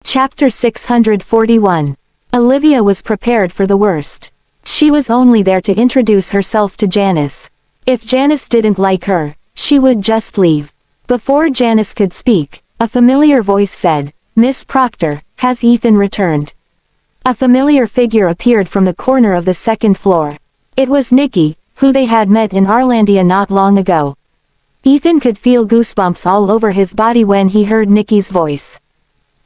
Chapter 641. Olivia was prepared for the worst. She was only there to introduce herself to Janice. If Janice didn't like her, she would just leave. Before Janice could speak, a familiar voice said, "Miss Proctor, has Ethan returned?" A familiar figure appeared from the corner of the second floor. It was Nikki, who they had met in Arlandia not long ago. Ethan could feel goosebumps all over his body when he heard Nikki's voice.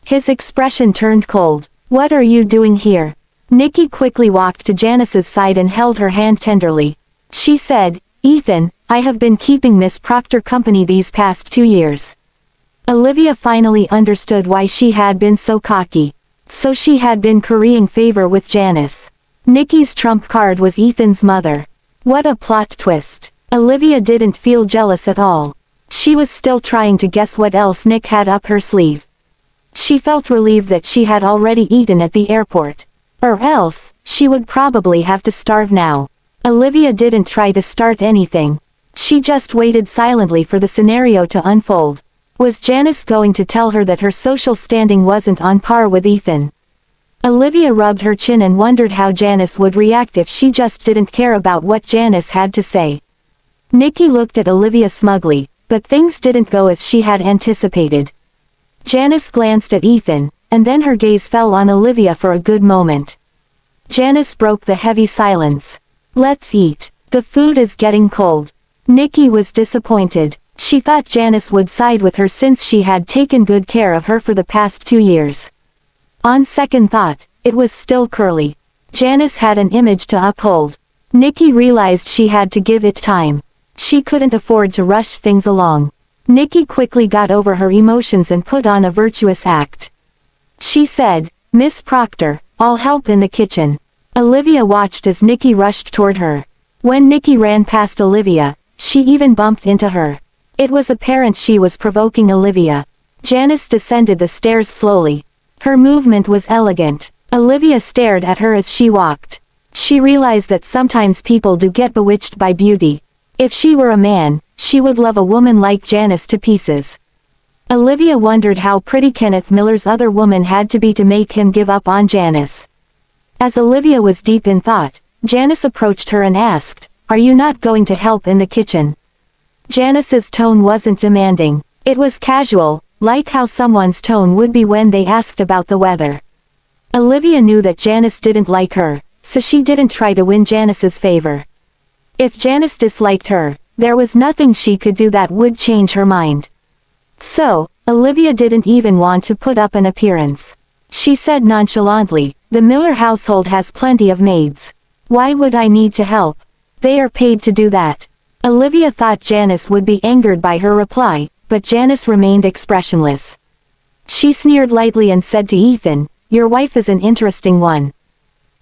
His expression turned cold. "What are you doing here?" Nikki quickly walked to Janice's side and held her hand tenderly. She said, "Ethan, I have been keeping Miss Proctor company these past 2 years." Olivia finally understood why she had been so cocky. So she had been currying favor with Janice. Nikki's trump card was Ethan's mother. What a plot twist. Olivia didn't feel jealous at all. She was still trying to guess what else Nick had up her sleeve. She felt relieved that she had already eaten at the airport. Or else, she would probably have to starve now. Olivia didn't try to start anything. She just waited silently for the scenario to unfold. Was Janice going to tell her that her social standing wasn't on par with Ethan? Olivia rubbed her chin and wondered how Janice would react if she just didn't care about what Janice had to say. Nikki looked at Olivia smugly, but things didn't go as she had anticipated. Janice glanced at Ethan, and then her gaze fell on Olivia for a good moment. Janice broke the heavy silence. "Let's eat. The food is getting cold." Nikki was disappointed. She thought Janice would side with her since she had taken good care of her for the past 2 years. On second thought, it was still Curly. Janice had an image to uphold. Nikki realized she had to give it time. She couldn't afford to rush things along. Nikki quickly got over her emotions and put on a virtuous act. She said, "Miss Proctor, I'll help in the kitchen." Olivia watched as Nikki rushed toward her. When Nikki ran past Olivia, she even bumped into her. It was apparent she was provoking Olivia. Janice descended the stairs slowly. Her movement was elegant. Olivia stared at her as she walked. She realized that sometimes people do get bewitched by beauty. If she were a man, she would love a woman like Janice to pieces. Olivia wondered how pretty Kenneth Miller's other woman had to be to make him give up on Janice. As Olivia was deep in thought, Janice approached her and asked, "Are you not going to help in the kitchen?" Janice's tone wasn't demanding. It was casual, like how someone's tone would be when they asked about the weather. Olivia knew that Janice didn't like her, so she didn't try to win Janice's favor. If Janice disliked her, there was nothing she could do that would change her mind. So, Olivia didn't even want to put up an appearance. She said nonchalantly, "The Miller household has plenty of maids. Why would I need to help? They are paid to do that." Olivia thought Janice would be angered by her reply, but Janice remained expressionless. She sneered lightly and said to Ethan, "Your wife is an interesting one."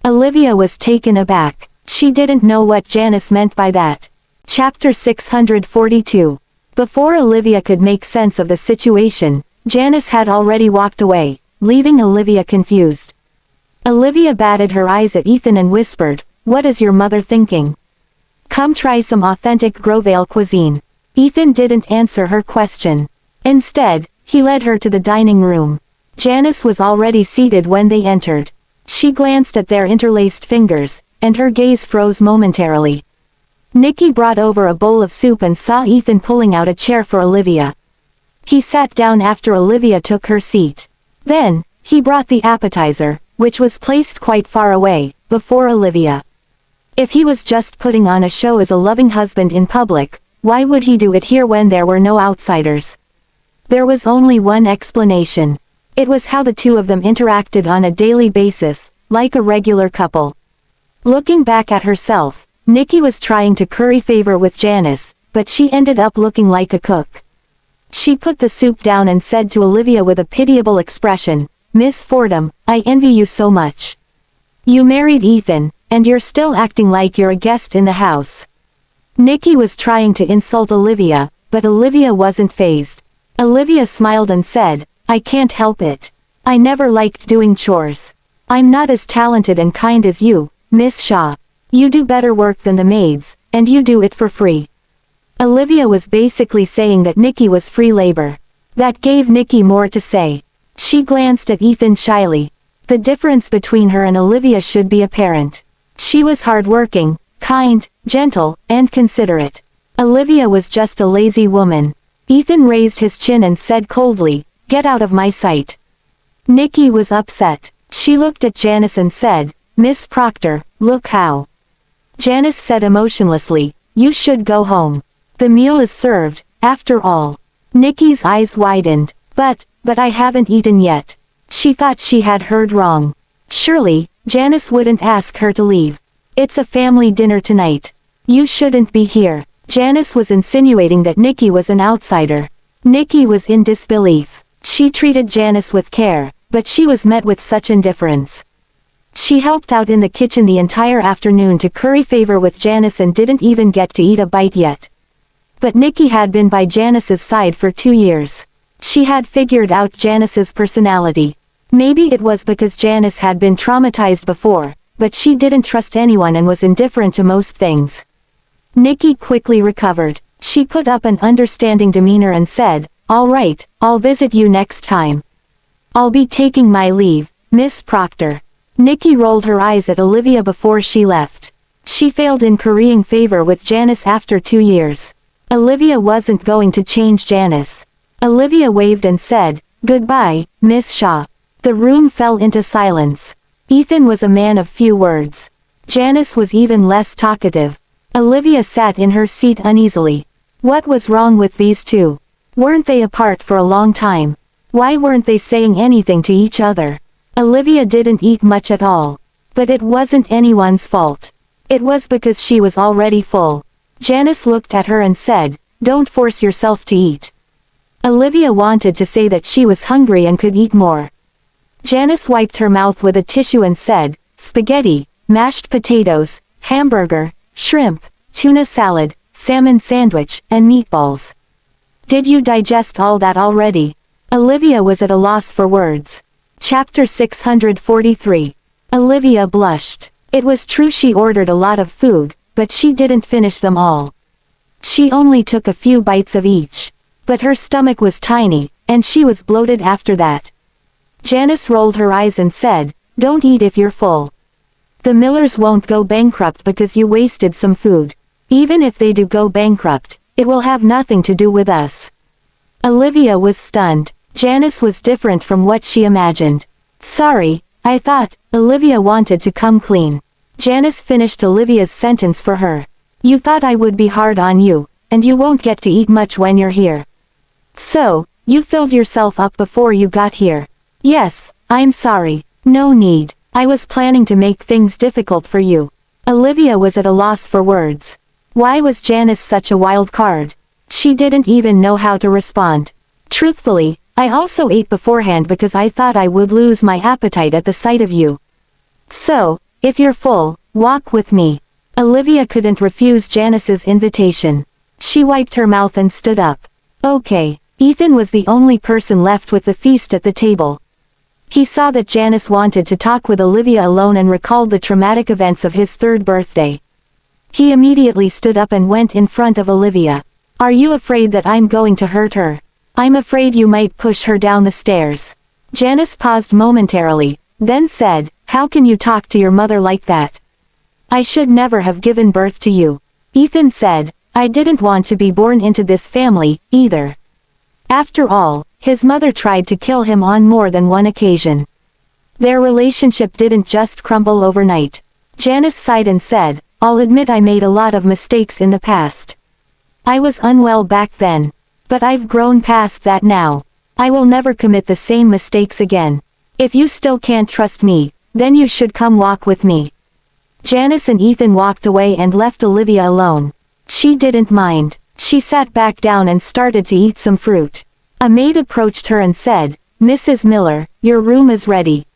Olivia was taken aback. She didn't know what Janice meant by that. Chapter 642. Before Olivia could make sense of the situation, Janice had already walked away, leaving Olivia confused. Olivia batted her eyes at Ethan and whispered, "What is your mother thinking? Come try some authentic Grovale cuisine." Ethan didn't answer her question. Instead, he led her to the dining room. Janice was already seated when they entered. She glanced at their interlaced fingers, and her gaze froze momentarily. Nikki brought over a bowl of soup and saw Ethan pulling out a chair for Olivia. He sat down after Olivia took her seat. Then, he brought the appetizer, which was placed quite far away, before Olivia. If he was just putting on a show as a loving husband in public, why would he do it here when there were no outsiders? There was only one explanation. It was how the two of them interacted on a daily basis, like a regular couple. Looking back at herself, Nikki was trying to curry favor with Janice, but she ended up looking like a cook. She put the soup down and said to Olivia with a pitiable expression, "Miss Fordham, I envy you so much. You married Ethan, and you're still acting like you're a guest in the house." Nikki was trying to insult Olivia, but Olivia wasn't fazed. Olivia smiled and said, "I can't help it. I never liked doing chores. I'm not as talented and kind as you, Miss Shaw. You do better work than the maids, and you do it for free." Olivia was basically saying that Nikki was free labor. That gave Nikki more to say. She glanced at Ethan shyly. The difference between her and Olivia should be apparent. She was hardworking, kind, gentle, and considerate. Olivia was just a lazy woman. Ethan raised his chin and said coldly, "Get out of my sight." Nikki was upset. She looked at Janice and said, "Miss Proctor, look how." Janice said emotionlessly, "You should go home. The meal is served, after all." Nikki's eyes widened. But I haven't eaten yet." She thought she had heard wrong. Surely, Janice wouldn't ask her to leave. "It's a family dinner tonight. You shouldn't be here." Janice was insinuating that Nikki was an outsider. Nikki was in disbelief. She treated Janice with care, but she was met with such indifference. She helped out in the kitchen the entire afternoon to curry favor with Janice and didn't even get to eat a bite yet. But Nikki had been by Janice's side for 2 years. She had figured out Janice's personality. Maybe it was because Janice had been traumatized before, but she didn't trust anyone and was indifferent to most things. Nikki quickly recovered. She put up an understanding demeanor and said, "All right, I'll visit you next time. I'll be taking my leave, Miss Proctor." Nikki rolled her eyes at Olivia before she left. She failed in currying favor with Janice after 2 years. Olivia wasn't going to change Janice. Olivia waved and said, "Goodbye, Miss Shaw." The room fell into silence. Ethan was a man of few words. Janice was even less talkative. Olivia sat in her seat uneasily. What was wrong with these two? Weren't they apart for a long time? Why weren't they saying anything to each other? Olivia didn't eat much at all. But it wasn't anyone's fault. It was because she was already full. Janice looked at her and said, "Don't force yourself to eat." Olivia wanted to say that she was hungry and could eat more. Janice wiped her mouth with a tissue and said, "Spaghetti, mashed potatoes, hamburger, shrimp, tuna salad, salmon sandwich, and meatballs. Did you digest all that already?" Olivia was at a loss for words. Chapter 643. Olivia blushed. It was true she ordered a lot of food, but she didn't finish them all. She only took a few bites of each. But her stomach was tiny, and she was bloated after that. Janice rolled her eyes and said, "Don't eat if you're full. The Millers won't go bankrupt because you wasted some food. Even if they do go bankrupt, it will have nothing to do with us." Olivia was stunned. Janice was different from what she imagined. "Sorry, I thought," Olivia wanted to come clean. Janice finished Olivia's sentence for her. "You thought I would be hard on you, and you won't get to eat much when you're here. So, you filled yourself up before you got here." "Yes, I'm sorry. No need. I was planning to make things difficult for you." Olivia was at a loss for words. Why was Janice such a wild card? She didn't even know how to respond. "Truthfully, I also ate beforehand because I thought I would lose my appetite at the sight of you. So, if you're full, walk with me." Olivia couldn't refuse Janice's invitation. She wiped her mouth and stood up. "Okay." Ethan was the only person left with the feast at the table. He saw that Janice wanted to talk with Olivia alone and recalled the traumatic events of his 3rd birthday. He immediately stood up and went in front of Olivia. "Are you afraid that I'm going to hurt her?" "I'm afraid you might push her down the stairs." Janice paused momentarily, then said, "How can you talk to your mother like that? I should never have given birth to you." Ethan said, "I didn't want to be born into this family, either." After all, his mother tried to kill him on more than one occasion. Their relationship didn't just crumble overnight. Janice sighed and said, "I'll admit I made a lot of mistakes in the past. I was unwell back then. But I've grown past that now. I will never commit the same mistakes again. If you still can't trust me, then you should come walk with me." Janice and Ethan walked away and left Olivia alone. She didn't mind. She sat back down and started to eat some fruit. A maid approached her and said, "Mrs. Miller, your room is ready.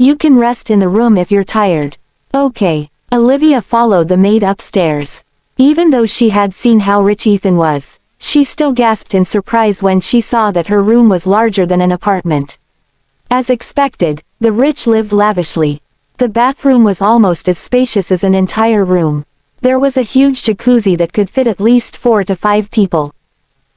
You can rest in the room if you're tired." "Okay." Olivia followed the maid upstairs. Even though she had seen how rich Ethan was, she still gasped in surprise when she saw that her room was larger than an apartment. As expected, the rich lived lavishly. The bathroom was almost as spacious as an entire room. There was a huge jacuzzi that could fit at least 4 to 5 people.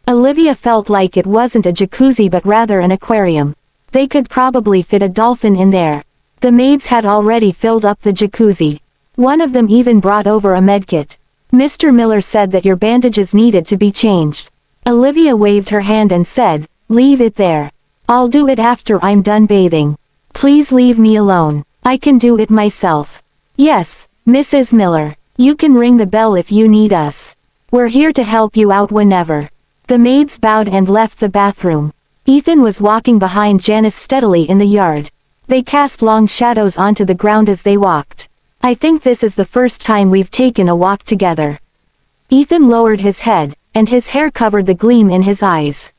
Olivia felt like it wasn't a jacuzzi but rather an aquarium. They could probably fit a dolphin in there. The maids had already filled up the jacuzzi. One of them even brought over a medkit. Mr. Miller said that your bandages needed to be changed. Olivia waved her hand and said, "Leave it there. I'll do it after I'm done bathing. Please leave me alone. I can do it myself." "Yes, Mrs. Miller. You can ring the bell if you need us. We're here to help you out whenever." The maids bowed and left the bathroom. Ethan was walking behind Janice steadily in the yard. They cast long shadows onto the ground as they walked. "I think this is the first time we've taken a walk together." Ethan lowered his head, and his hair covered the gleam in his eyes.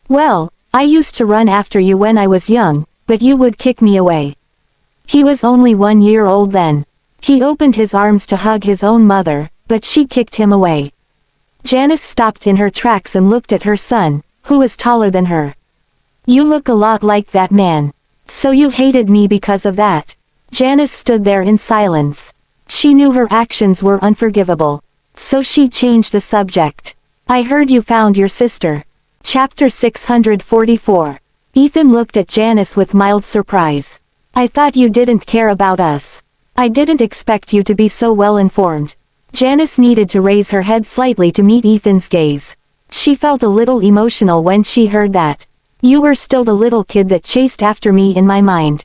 "Well, I used to run after you when I was young, but you would kick me away." He was only 1 year old then. He opened his arms to hug his own mother, but she kicked him away. Janice stopped in her tracks and looked at her son, who was taller than her. "You look a lot like that man. So you hated me because of that?" Janice stood there in silence. She knew her actions were unforgivable. So she changed the subject. "I heard you found your sister." Chapter 644. Ethan looked at Janice with mild surprise. "I thought you didn't care about us. I didn't expect you to be so well informed." Janice needed to raise her head slightly to meet Ethan's gaze. She felt a little emotional when she heard that. "You were still the little kid that chased after me in my mind.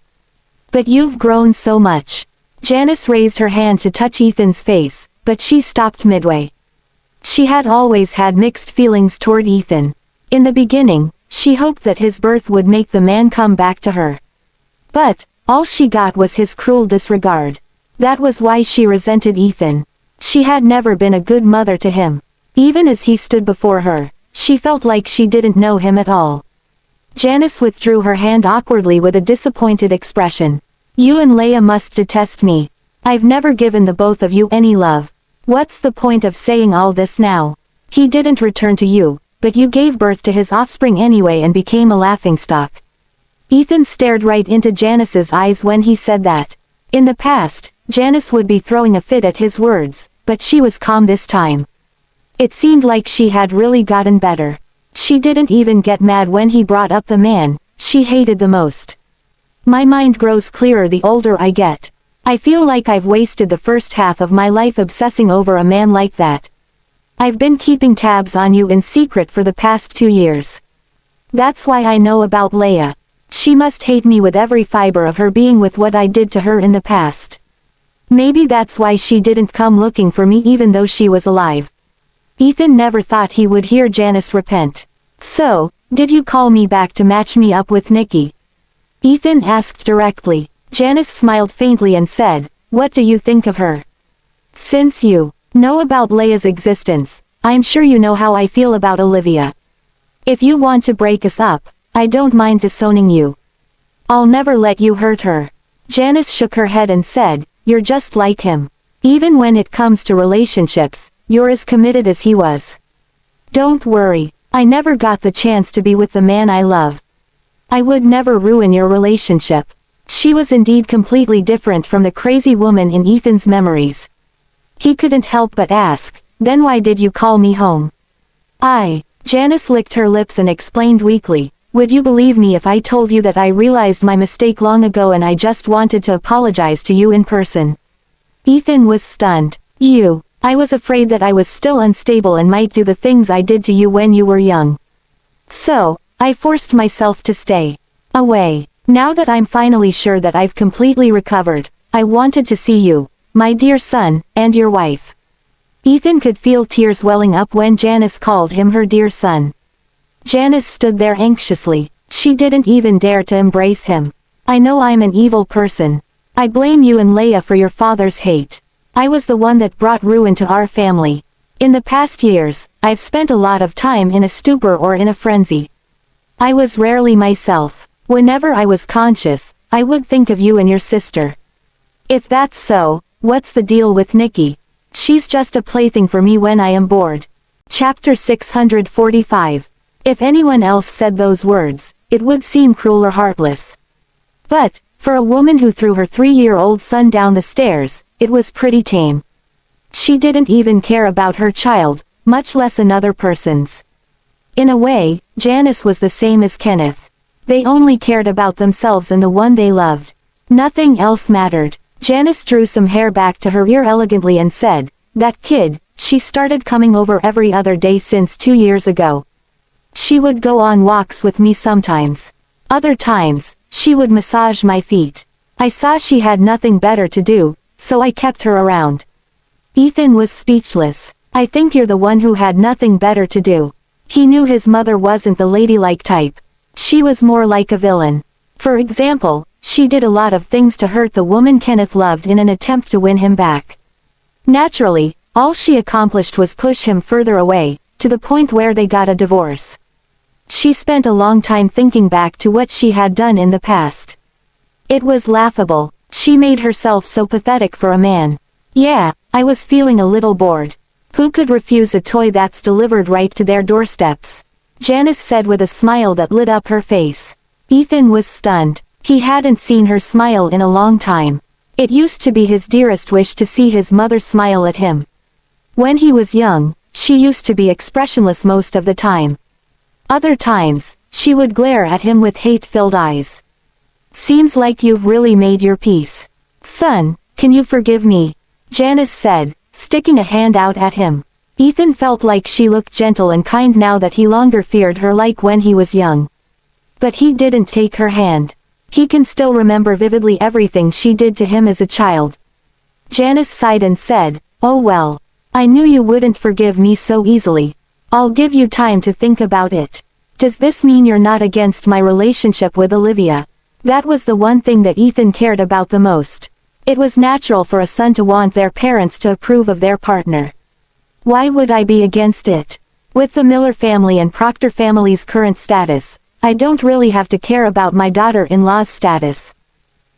But you've grown so much." Janice raised her hand to touch Ethan's face, but she stopped midway. She had always had mixed feelings toward Ethan. In the beginning, she hoped that his birth would make the man come back to her. But all she got was his cruel disregard. That was why she resented Ethan. She had never been a good mother to him. Even as he stood before her, she felt like she didn't know him at all. Janice withdrew her hand awkwardly with a disappointed expression. "You and Leia must detest me. I've never given the both of you any love. What's the point of saying all this now? He didn't return to you, but you gave birth to his offspring anyway and became a laughingstock." Ethan stared right into Janice's eyes when he said that. In the past, Janice would be throwing a fit at his words, but she was calm this time. It seemed like she had really gotten better. She didn't even get mad when he brought up the man she hated the most. "My mind grows clearer the older I get. I feel like I've wasted the first half of my life obsessing over a man like that. I've been keeping tabs on you in secret for the past 2 years. That's why I know about Leia. She must hate me with every fiber of her being with what I did to her in the past. Maybe that's why she didn't come looking for me even though she was alive." Ethan never thought he would hear Janice repent. "So, did you call me back to match me up with Nikki?" Ethan asked directly. Janice smiled faintly and said, "What do you think of her? Since you know about Leia's existence, I'm sure you know how I feel about Olivia. If you want to break us up, I don't mind disowning you. I'll never let you hurt her." Janice shook her head and said, "You're just like him. Even when it comes to relationships, you're as committed as he was. Don't worry, I never got the chance to be with the man I love. I would never ruin your relationship." She was indeed completely different from the crazy woman in Ethan's memories. He couldn't help but ask, "Then why did you call me home?" Janice licked her lips and explained weakly, "Would you believe me if I told you that I realized my mistake long ago and I just wanted to apologize to you in person?" Ethan was stunned. I was afraid that I was still unstable and might do the things I did to you when you were young. So, I forced myself to stay away. Now that I'm finally sure that I've completely recovered, I wanted to see you, my dear son, and your wife." Ethan could feel tears welling up when Janice called him her dear son. Janice stood there anxiously. She didn't even dare to embrace him. "I know I'm an evil person. I blame you and Leia for your father's hate. I was the one that brought ruin to our family. In the past years, I've spent a lot of time in a stupor or in a frenzy. I was rarely myself. Whenever I was conscious, I would think of you and your sister. If that's so, what's the deal with Nikki? She's just a plaything for me when I am bored." Chapter 645. If anyone else said those words, it would seem cruel or heartless. But, for a woman who threw her 3-year-old son down the stairs, it was pretty tame. She didn't even care about her child, much less another person's. In a way, Janice was the same as Kenneth. They only cared about themselves and the one they loved. Nothing else mattered. Janice drew some hair back to her ear elegantly and said, "That kid, she started coming over every other day since 2 years ago. She would go on walks with me sometimes. Other times, she would massage my feet. I saw she had nothing better to do, so I kept her around." Ethan was speechless. "I think you're the one who had nothing better to do." He knew his mother wasn't the ladylike type. She was more like a villain. For example, she did a lot of things to hurt the woman Kenneth loved in an attempt to win him back. Naturally, all she accomplished was push him further away, to the point where they got a divorce. She spent a long time thinking back to what she had done in the past. It was laughable. She made herself so pathetic for a man. "Yeah, I was feeling a little bored. Who could refuse a toy that's delivered right to their doorsteps?" Janice said with a smile that lit up her face. Ethan was stunned. He hadn't seen her smile in a long time. It used to be his dearest wish to see his mother smile at him. When he was young, she used to be expressionless most of the time. Other times, she would glare at him with hate-filled eyes. "Seems like you've really made your peace. Son, can you forgive me?" Janice said, sticking a hand out at him. Ethan felt like she looked gentle and kind now that he longer feared her like when he was young. But he didn't take her hand. He can still remember vividly everything she did to him as a child. Janice sighed and said, "Oh well. I knew you wouldn't forgive me so easily. I'll give you time to think about it. Does this mean you're not against my relationship with Olivia?" That was the one thing that Ethan cared about the most. It was natural for a son to want their parents to approve of their partner. "Why would I be against it? With the Miller family and Proctor family's current status, I don't really have to care about my daughter-in-law's status.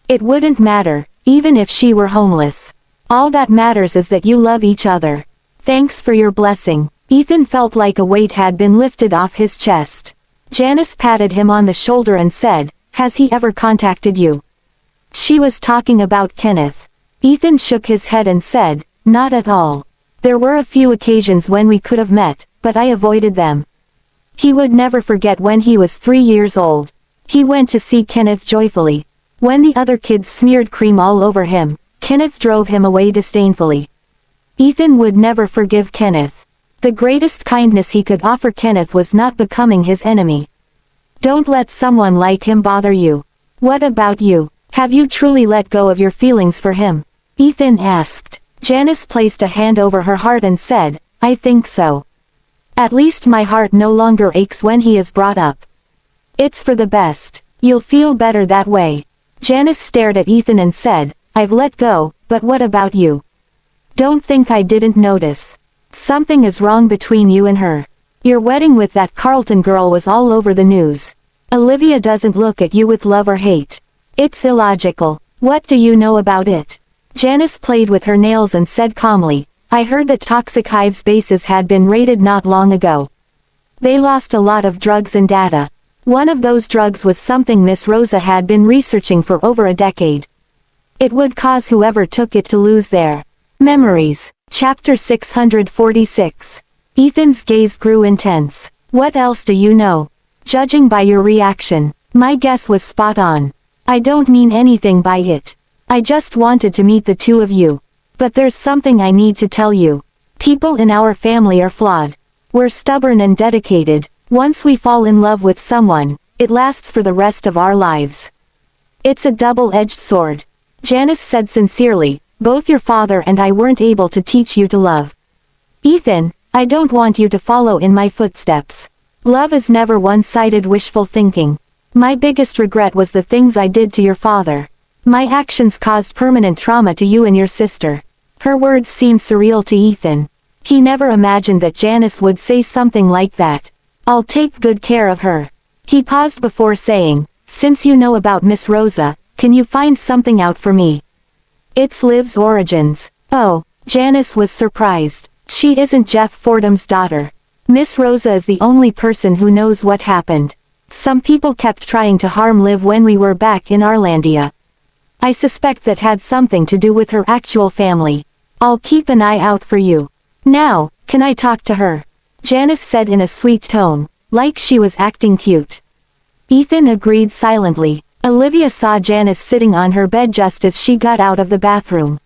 It wouldn't matter, even if she were homeless. All that matters is that you love each other. Thanks for your blessing." Ethan felt like a weight had been lifted off his chest. Janice patted him on the shoulder and said, "Has he ever contacted you?" She was talking about Kenneth. Ethan shook his head and said, "Not at all. There were a few occasions when we could have met, but I avoided them." He would never forget when he was 3 years old. He went to see Kenneth joyfully. When the other kids smeared cream all over him, Kenneth drove him away disdainfully. Ethan would never forgive Kenneth. The greatest kindness he could offer Kenneth was not becoming his enemy. Don't let someone like him bother you. What about you? Have you truly let go of your feelings for him? Ethan asked. Janice placed a hand over her heart and said, "I think so. At least my heart no longer aches when he is brought up. It's for the best. You'll feel better that way." Janice stared at Ethan and said, "I've let go, but what about you? Don't think I didn't notice. Something is wrong between you and her. Your wedding with that Carlton girl was all over the news. Olivia doesn't look at you with love or hate. It's illogical. What do you know about it?" Janice played with her nails and said calmly, "I heard that Toxic Hive's bases had been raided not long ago. They lost a lot of drugs and data. One of those drugs was something Miss Rosa had been researching for over a decade. It would cause whoever took it to lose their memories." Chapter 646. Ethan's gaze grew intense. "What else do you know? Judging by your reaction, my guess was spot on. I don't mean anything by it. I just wanted to meet the two of you. But there's something I need to tell you. People in our family are flawed. We're stubborn and dedicated. Once we fall in love with someone, it lasts for the rest of our lives. It's a double-edged sword." Janice said sincerely, "Both your father and I weren't able to teach you to love. Ethan, I don't want you to follow in my footsteps. Love is never one-sided wishful thinking. My biggest regret was the things I did to your father. My actions caused permanent trauma to you and your sister." Her words seemed surreal to Ethan. He never imagined that Janice would say something like that. "I'll take good care of her." He paused before saying, "Since you know about Miss Rosa, can you find something out for me? It's Liv's origins." Oh, Janice was surprised. She isn't Jeff Fordham's daughter. Miss Rosa is the only person who knows what happened. Some people kept trying to harm Liv when we were back in Arlandia. I suspect that had something to do with her actual family. I'll keep an eye out for you. Now, can I talk to her?" Janice said in a sweet tone, like she was acting cute. Ethan agreed silently. Olivia saw Janice sitting on her bed just as she got out of the bathroom.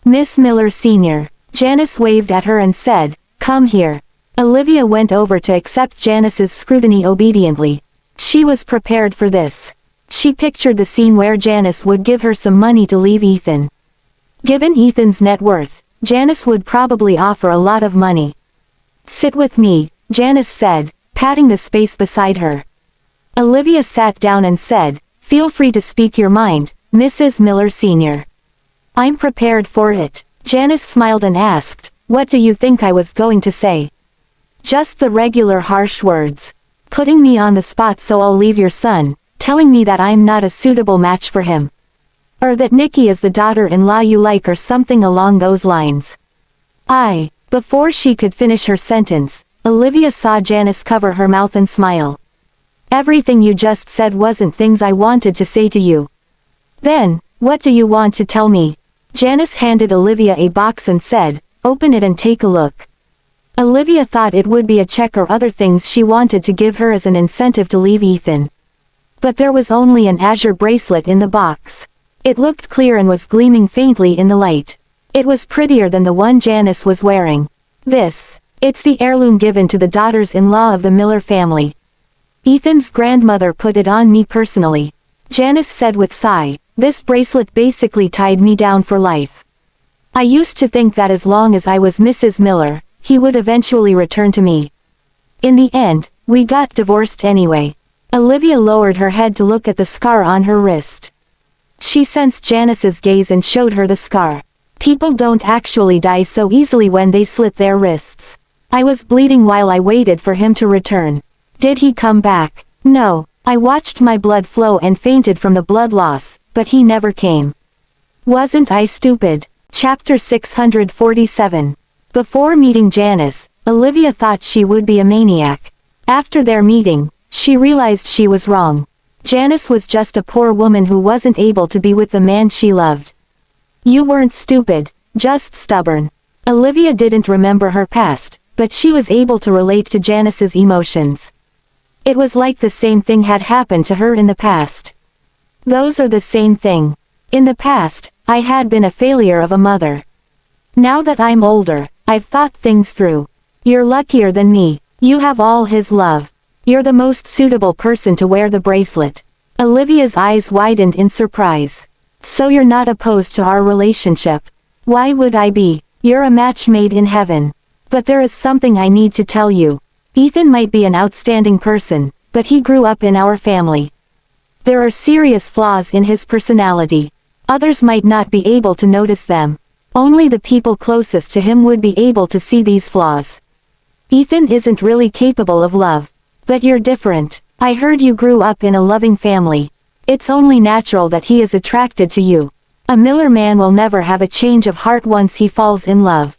"Miss Miller Sr." Janice waved at her and said, "Come here." Olivia went over to accept Janice's scrutiny obediently. She was prepared for this. She pictured the scene where Janice would give her some money to leave Ethan. Given Ethan's net worth, Janice would probably offer a lot of money. "Sit with me," Janice said, patting the space beside her. Olivia sat down and said, "Feel free to speak your mind, Mrs. Miller Sr." "I'm prepared for it." Janice smiled and asked, "What do you think I was going to say?" "Just the regular harsh words. Putting me on the spot so I'll leave your son, telling me that I'm not a suitable match for him. Or that Nikki is the daughter-in-law you like or something along those lines." Before she could finish her sentence, Olivia saw Janice cover her mouth and smile. "Everything you just said wasn't things I wanted to say to you." "Then, what do you want to tell me?" Janice handed Olivia a box and said, "Open it and take a look." Olivia thought it would be a check or other things she wanted to give her as an incentive to leave Ethan. But there was only an azure bracelet in the box. It looked clear and was gleaming faintly in the light. It was prettier than the one Janice was wearing. It's the heirloom given to the daughters-in-law of the Miller family. Ethan's grandmother put it on me personally. Janice said with sigh, "This bracelet basically tied me down for life. I used to think that as long as I was Mrs. Miller, he would eventually return to me. In the end, we got divorced anyway." Olivia lowered her head to look at the scar on her wrist. She sensed Janice's gaze and showed her the scar. "People don't actually die so easily when they slit their wrists. I was bleeding while I waited for him to return." "Did he come back?" "No, I watched my blood flow and fainted from the blood loss, but he never came." "Wasn't I stupid?" Chapter 647. Before meeting Janice, Olivia thought she would be a maniac. After their meeting, she realized she was wrong. Janice was just a poor woman who wasn't able to be with the man she loved. "You weren't stupid, just stubborn." Olivia didn't remember her past, but she was able to relate to Janice's emotions. It was like the same thing had happened to her in the past. "Those are the same thing. In the past, I had been a failure of a mother. Now that I'm older, I've thought things through. You're luckier than me. You have all his love. You're the most suitable person to wear the bracelet." Olivia's eyes widened in surprise. "So you're not opposed to our relationship?" "Why would I be? You're a match made in heaven. But there is something I need to tell you. Ethan might be an outstanding person, but he grew up in our family. There are serious flaws in his personality. Others might not be able to notice them. Only the people closest to him would be able to see these flaws. Ethan isn't really capable of love. But you're different. I heard you grew up in a loving family. It's only natural that he is attracted to you. A Miller man will never have a change of heart once he falls in love.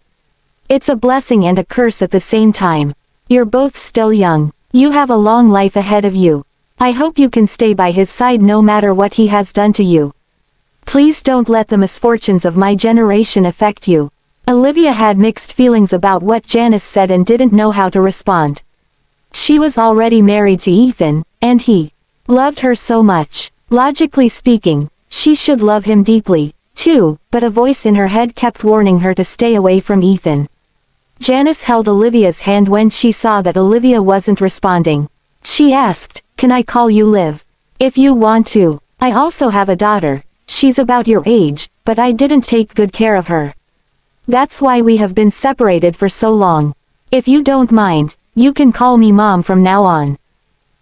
It's a blessing and a curse at the same time. You're both still young. You have a long life ahead of you. I hope you can stay by his side no matter what he has done to you. Please don't let the misfortunes of my generation affect you." Olivia had mixed feelings about what Janice said and didn't know how to respond. She was already married to Ethan, and he loved her so much. Logically speaking, she should love him deeply, too, but a voice in her head kept warning her to stay away from Ethan. Janice held Olivia's hand when she saw that Olivia wasn't responding. She asked, "Can I call you Liv?" "If you want to. I also have a daughter. She's about your age, but I didn't take good care of her. That's why we have been separated for so long. If you don't mind, you can call me Mom from now on."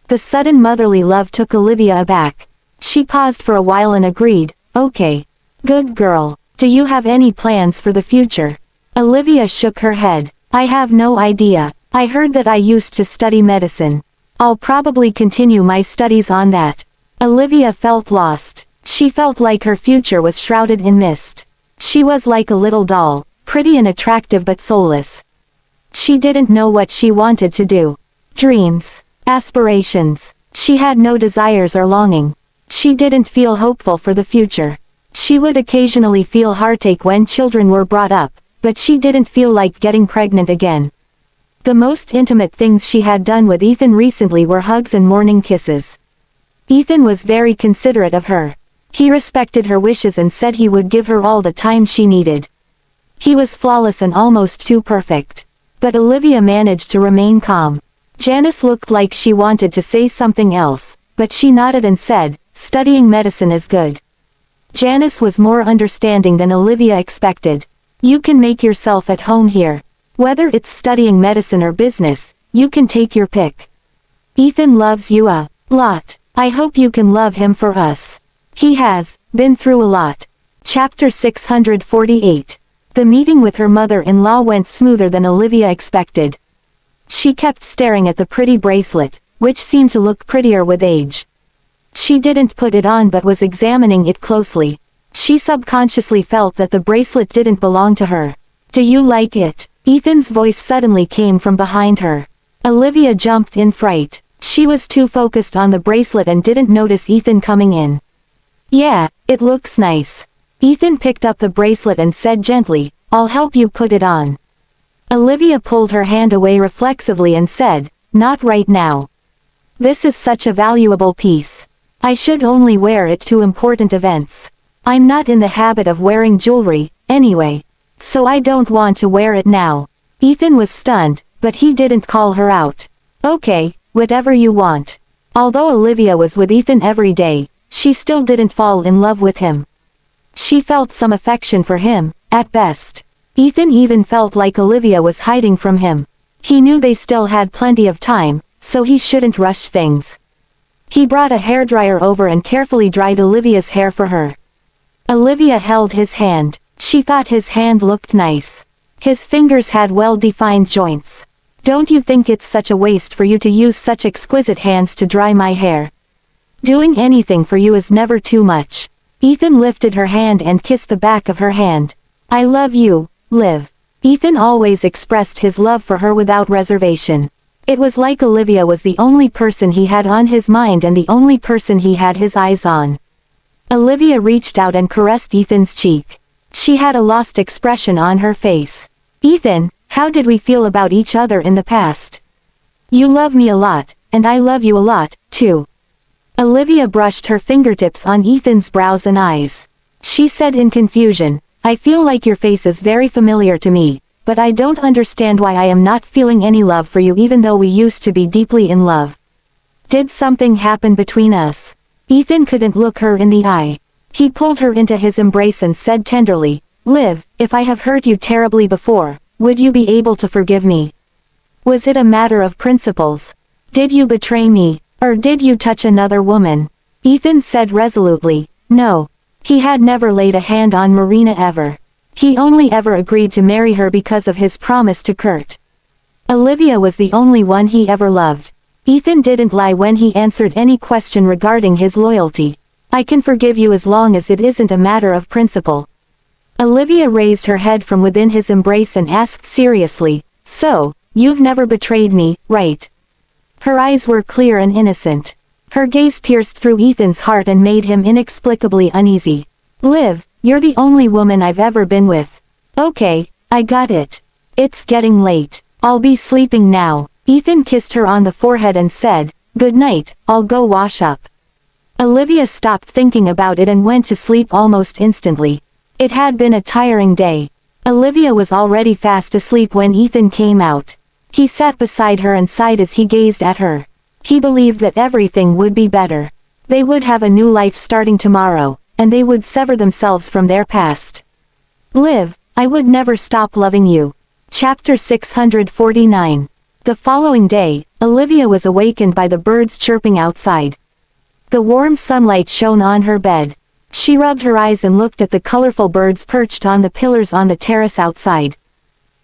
The sudden motherly love took Olivia aback. She paused for a while and agreed, "Okay. Good girl. Do you have any plans for the future?" Olivia shook her head. "I have no idea. I heard that I used to study medicine. I'll probably continue my studies on that." Olivia felt lost. She felt like her future was shrouded in mist. She was like a little doll, pretty and attractive but soulless. She didn't know what she wanted to do. Dreams. Aspirations. She had no desires or longing. She didn't feel hopeful for the future. She would occasionally feel heartache when children were brought up, but she didn't feel like getting pregnant again. The most intimate things she had done with Ethan recently were hugs and morning kisses. Ethan was very considerate of her. He respected her wishes and said he would give her all the time she needed. He was flawless and almost too perfect. But Olivia managed to remain calm. Janice looked like she wanted to say something else, but she nodded and said, "Studying medicine is good." Janice was more understanding than Olivia expected. "You can make yourself at home here. Whether it's studying medicine or business, you can take your pick. Ethan loves you a lot. I hope you can love him for us. He has been through a lot." Chapter 648. The meeting with her mother-in-law went smoother than Olivia expected. She kept staring at the pretty bracelet, which seemed to look prettier with age. She didn't put it on but was examining it closely. She subconsciously felt that the bracelet didn't belong to her. "Do you like it?" Ethan's voice suddenly came from behind her. Olivia jumped in fright. She was too focused on the bracelet and didn't notice Ethan coming in. "Yeah, it looks nice." Ethan picked up the bracelet and said gently, "I'll help you put it on." Olivia pulled her hand away reflexively and said, "Not right now. This is such a valuable piece. I should only wear it to important events. I'm not in the habit of wearing jewelry, anyway. So I don't want to wear it now." Ethan was stunned, but he didn't call her out. "Okay, whatever you want." Although Olivia was with Ethan every day, she still didn't fall in love with him. She felt some affection for him, at best. Ethan even felt like Olivia was hiding from him. He knew they still had plenty of time, so he shouldn't rush things. He brought a hairdryer over and carefully dried Olivia's hair for her. Olivia held his hand. She thought his hand looked nice. His fingers had well-defined joints. "Don't you think it's such a waste for you to use such exquisite hands to dry my hair? Doing anything for you is never too much." Ethan lifted her hand and kissed the back of her hand. "I love you, Liv." Ethan always expressed his love for her without reservation. It was like Olivia was the only person he had on his mind and the only person he had his eyes on. Olivia reached out and caressed Ethan's cheek. She had a lost expression on her face. "Ethan, how did we feel about each other in the past? You love me a lot, and I love you a lot, too." Olivia brushed her fingertips on Ethan's brows and eyes. She said in confusion, "I feel like your face is very familiar to me, but I don't understand why I am not feeling any love for you even though we used to be deeply in love. Did something happen between us?" Ethan couldn't look her in the eye. He pulled her into his embrace and said tenderly, "Liv, if I have hurt you terribly before, would you be able to forgive me? Was it a matter of principles? Did you betray me? Or did you touch another woman?" Ethan said resolutely, "No." He had never laid a hand on Marina ever. He only ever agreed to marry her because of his promise to Kurt. Olivia was the only one he ever loved. Ethan didn't lie when he answered any question regarding his loyalty. "I can forgive you as long as it isn't a matter of principle." Olivia raised her head from within his embrace and asked seriously, "So, you've never betrayed me, right?" Her eyes were clear and innocent. Her gaze pierced through Ethan's heart and made him inexplicably uneasy. "Liv, you're the only woman I've ever been with." "Okay, I got it. It's getting late. I'll be sleeping now." Ethan kissed her on the forehead and said, "Good night, I'll go wash up." Olivia stopped thinking about it and went to sleep almost instantly. It had been a tiring day. Olivia was already fast asleep when Ethan came out. He sat beside her and sighed as he gazed at her. He believed that everything would be better. They would have a new life starting tomorrow, and they would sever themselves from their past. "Liv, I would never stop loving you." Chapter 649. The following day, Olivia was awakened by the birds chirping outside. The warm sunlight shone on her bed. She rubbed her eyes and looked at the colorful birds perched on the pillars on the terrace outside.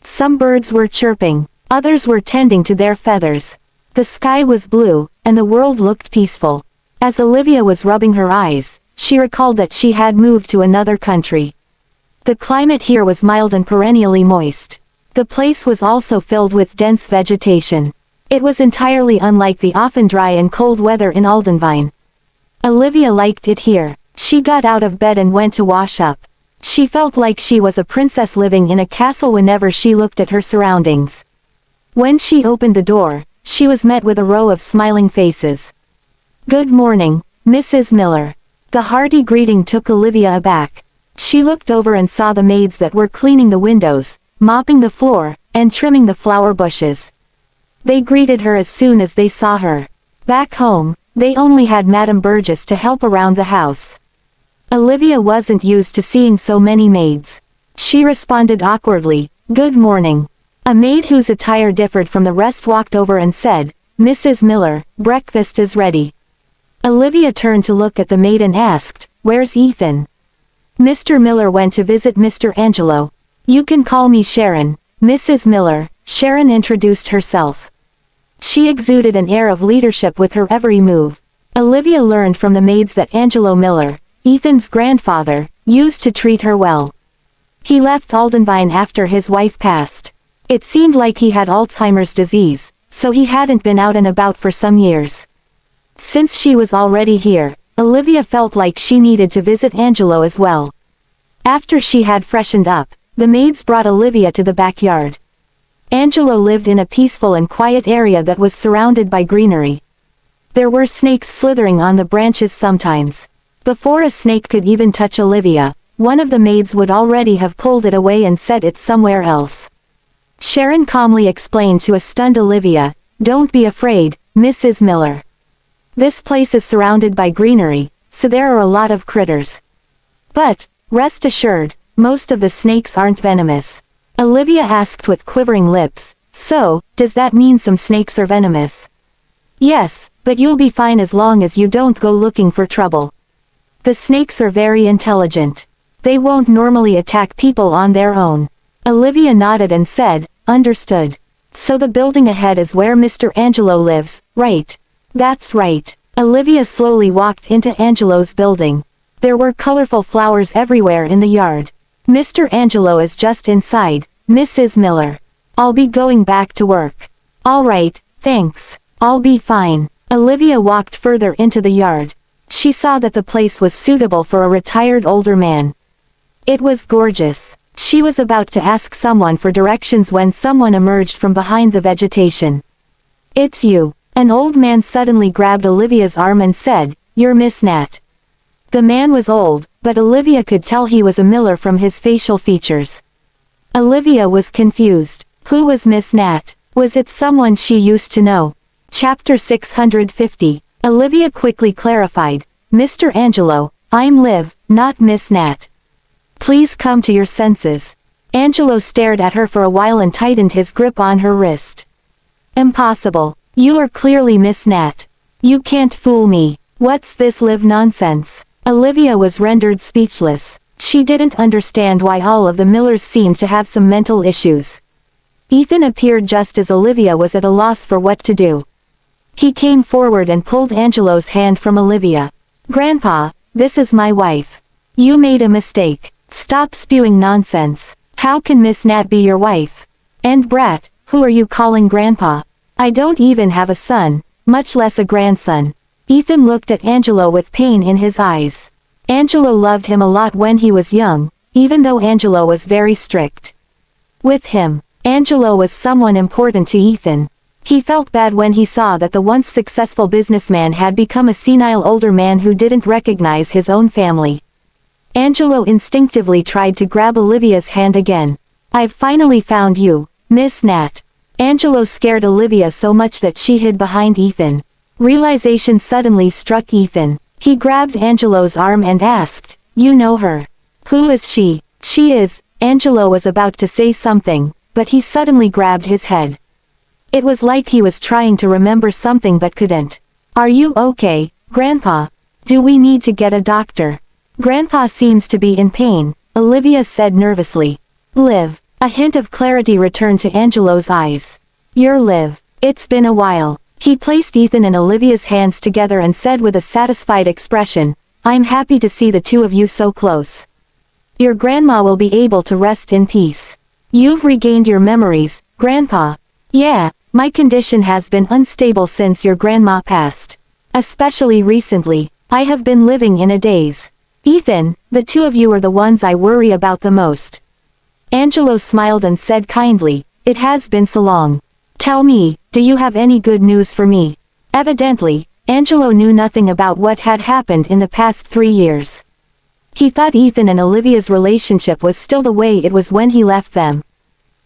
Some birds were chirping. Others were tending to their feathers. The sky was blue, and the world looked peaceful. As Olivia was rubbing her eyes, she recalled that she had moved to another country. The climate here was mild and perennially moist. The place was also filled with dense vegetation. It was entirely unlike the often dry and cold weather in Aldenvine. Olivia liked it here. She got out of bed and went to wash up. She felt like she was a princess living in a castle whenever she looked at her surroundings. When she opened the door, she was met with a row of smiling faces. "Good morning, Mrs. Miller. The hearty greeting took Olivia aback. She looked over and saw the maids that were cleaning the windows, mopping the floor, and trimming the flower bushes. They greeted her as soon as they saw her. Back home, they only had Madame Burgess to help around the house. Olivia wasn't used to seeing so many maids. She responded awkwardly, "Good morning." A maid whose attire differed from the rest walked over and said, "Mrs. Miller, breakfast is ready." Olivia turned to look at the maid and asked, "Where's Ethan?" "Mr. Miller went to visit Mr. Angelo. You can call me Sharon." "Mrs. Miller," Sharon introduced herself. She exuded an air of leadership with her every move. Olivia learned from the maids that Angelo Miller, Ethan's grandfather, used to treat her well. He left Aldenvine after his wife passed. It seemed like he had Alzheimer's disease, so he hadn't been out and about for some years. Since she was already here, Olivia felt like she needed to visit Angelo as well. After she had freshened up, the maids brought Olivia to the backyard. Angelo lived in a peaceful and quiet area that was surrounded by greenery. There were snakes slithering on the branches sometimes. Before a snake could even touch Olivia, one of the maids would already have pulled it away and set it somewhere else. Sharon calmly explained to a stunned Olivia, "Don't be afraid, Mrs. Miller. This place is surrounded by greenery, so there are a lot of critters. But, rest assured, most of the snakes aren't venomous." Olivia asked with quivering lips, "So, does that mean some snakes are venomous?" "Yes, but you'll be fine as long as you don't go looking for trouble. The snakes are very intelligent. They won't normally attack people on their own." Olivia nodded and said, "Understood. So the building ahead is where Mr. Angelo lives, right?" "That's right." Olivia slowly walked into Angelo's building. There were colorful flowers everywhere in the yard. "Mr. Angelo is just inside, Mrs. Miller. I'll be going back to work." "All right, thanks. I'll be fine." Olivia walked further into the yard. She saw that the place was suitable for a retired older man. It was gorgeous. She was about to ask someone for directions when someone emerged from behind the vegetation. "It's you." An old man suddenly grabbed Olivia's arm and said, "You're Miss Nat." The man was old, but Olivia could tell he was a Miller from his facial features. Olivia was confused. Who was Miss Nat? Was it someone she used to know? Chapter 650. Olivia quickly clarified, "Mr. Angelo, I'm Liv, not Miss Nat. Please come to your senses." Angelo stared at her for a while and tightened his grip on her wrist. "Impossible. You are clearly Miss Nat. You can't fool me. What's this Liv nonsense?" Olivia was rendered speechless. She didn't understand why all of the Millers seemed to have some mental issues. Ethan appeared just as Olivia was at a loss for what to do. He came forward and pulled Angelo's hand from Olivia. "Grandpa, this is my wife. You made a mistake. Stop spewing nonsense. How can Miss Nat be your wife? And brat, who are you calling Grandpa? I don't even have a son, much less a grandson." Ethan looked at Angelo with pain in his eyes. Angelo loved him a lot when he was young, even though Angelo was very strict with him. Angelo was someone important to Ethan. He felt bad when he saw that the once successful businessman had become a senile older man who didn't recognize his own family. Angelo instinctively tried to grab Olivia's hand again. "I've finally found you, Miss Nat." Angelo scared Olivia so much that she hid behind Ethan. Realization suddenly struck Ethan. He grabbed Angelo's arm and asked, "You know her? Who is she?" "She is," Angelo was about to say something, but he suddenly grabbed his head. It was like he was trying to remember something but couldn't. "Are you okay, Grandpa? Do we need to get a doctor?" "Grandpa seems to be in pain," Olivia said nervously. "Liv." A hint of clarity returned to Angelo's eyes. "You're Liv. It's been a while." He placed Ethan and Olivia's hands together and said with a satisfied expression, "I'm happy to see the two of you so close. Your grandma will be able to rest in peace. You've regained your memories, Grandpa." "Yeah, my condition has been unstable since your grandma passed. Especially recently, I have been living in a daze. Ethan, the two of you are the ones I worry about the most." Angelo smiled and said kindly, "It has been so long. Tell me, do you have any good news for me?" Evidently, Angelo knew nothing about what had happened in the past 3 years. He thought Ethan and Olivia's relationship was still the way it was when he left them.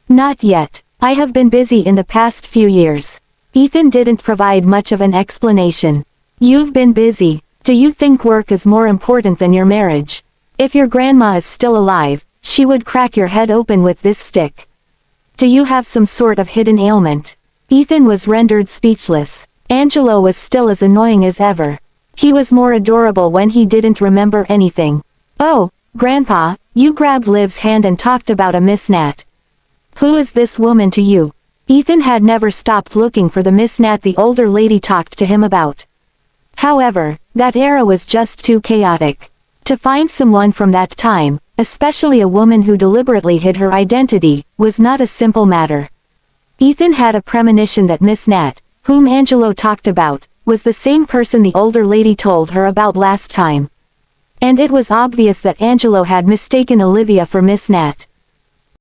Not yet. I have been busy in the past few years. Ethan didn't provide much of an explanation. You've been busy. Do you think work is more important than your marriage? If your grandma is still alive, she would crack your head open with this stick. Do you have some sort of hidden ailment? Ethan was rendered speechless. Angelo was still as annoying as ever. He was more adorable when he didn't remember anything. Oh, Grandpa, you grabbed Liv's hand and talked about a Miss Nat. Who is this woman to you? Ethan had never stopped looking for the Miss Nat the older lady talked to him about. However, that era was just too chaotic. To find someone from that time, especially a woman who deliberately hid her identity, was not a simple matter. Ethan had a premonition that Miss Nat, whom Angelo talked about, was the same person the older lady told her about last time. And it was obvious that Angelo had mistaken Olivia for Miss Nat.